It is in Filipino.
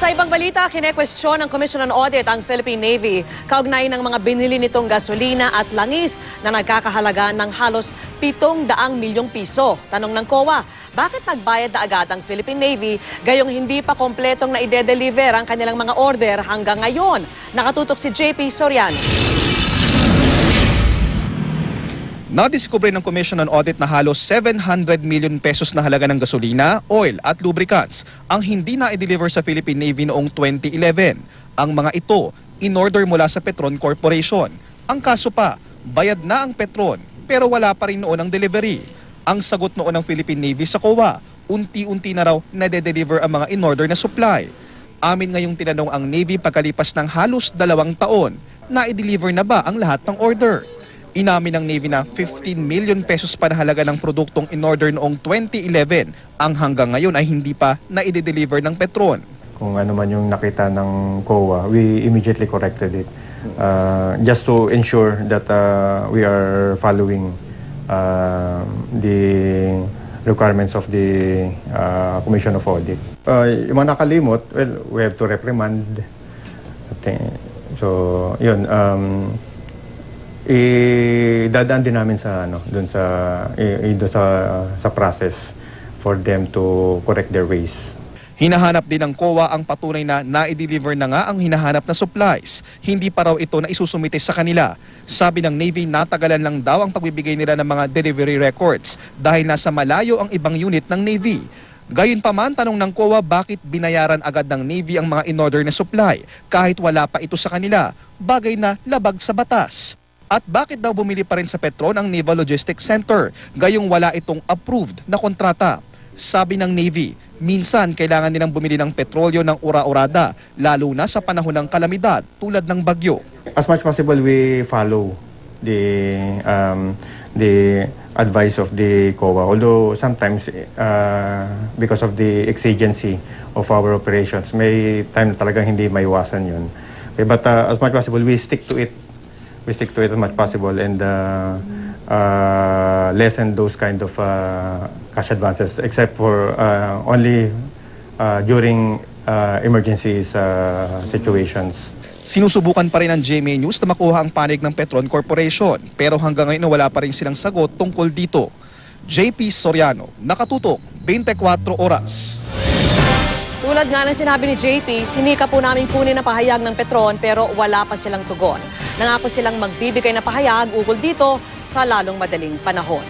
Sa ibang balita, kine-question ng Commission on Audit ang Philippine Navy kaugnay ng mga binili nitong gasolina at langis na nagkakahalaga ng halos 700 milyong piso. Tanong ng COA, bakit nagbayad na agad ang Philippine Navy gayong hindi pa kompletong na ide-deliver ang kanilang mga order hanggang ngayon? Nakatutok si JP Soriano. Nadiskubre ng Commission on Audit na halos 700 million pesos na halaga ng gasolina, oil at lubricants ang hindi na i-deliver sa Philippine Navy noong 2011. Ang mga ito, in-order mula sa Petron Corporation. Ang kaso pa, bayad na ang Petron pero wala pa rin noon ang delivery. Ang sagot noon ng Philippine Navy sa COA, unti-unti na raw nade-deliver ang mga in-order na supply. Amin ngayong tinanong ang Navy pagkalipas ng halos 2 taon, na i-deliver na ba ang lahat ng order? Inamin ng Navy na 15 million pesos pa na halaga ng produktong in-order noong 2011 ang hanggang ngayon ay hindi pa na-i-deliver ng Petron. Kung ano man yung nakita ng COA, we immediately corrected it just to ensure that we are following the requirements of the Commission of Audit. Yung mga nakalimot, well, we have to reprimand. So, yun. Dadaan din namin sa doon sa process for them to correct their ways. Hinahanap din ng COA ang patunay na na-i-deliver na nga ang hinahanap na supplies. Hindi pa raw ito na isusumite sa kanila. Sabi ng Navy, natagalan lang daw ang pagbibigay nila ng mga delivery records dahil nasa malayo ang ibang unit ng Navy. Gayunpaman, tanong ng COA bakit binayaran agad ng Navy ang mga in-order na supply kahit wala pa ito sa kanila, bagay na labag sa batas. At bakit daw bumili pa rin sa Petron ang Naval Logistics Center gayong wala itong approved na kontrata? Sabi ng Navy, minsan kailangan nilang bumili ng petrolyo ng ura-urada, lalo na sa panahon ng kalamidad tulad ng bagyo. As much possible, we follow the advice of the COA. Although sometimes, because of the exigency of our operations, may time na talagang hindi maiwasan yun. Okay, but as much possible, we stick to it. We stick to it as much possible and lessen those kind of cash advances, except for only during emergency situations. Sinusubukan pa rin ng GMA News na makuha ang panig ng Petron Corporation, pero hanggang ngayon wala pa rin silang sagot tungkol dito. JP Soriano, nakatutok, 24 oras. Tulad nga ng sinabi ni JP, sinika po namin kunin na pahayag ng Petron pero wala pa silang tugon. Nangako silang magbibigay na pahayag ukol dito sa lalong madaling panahon.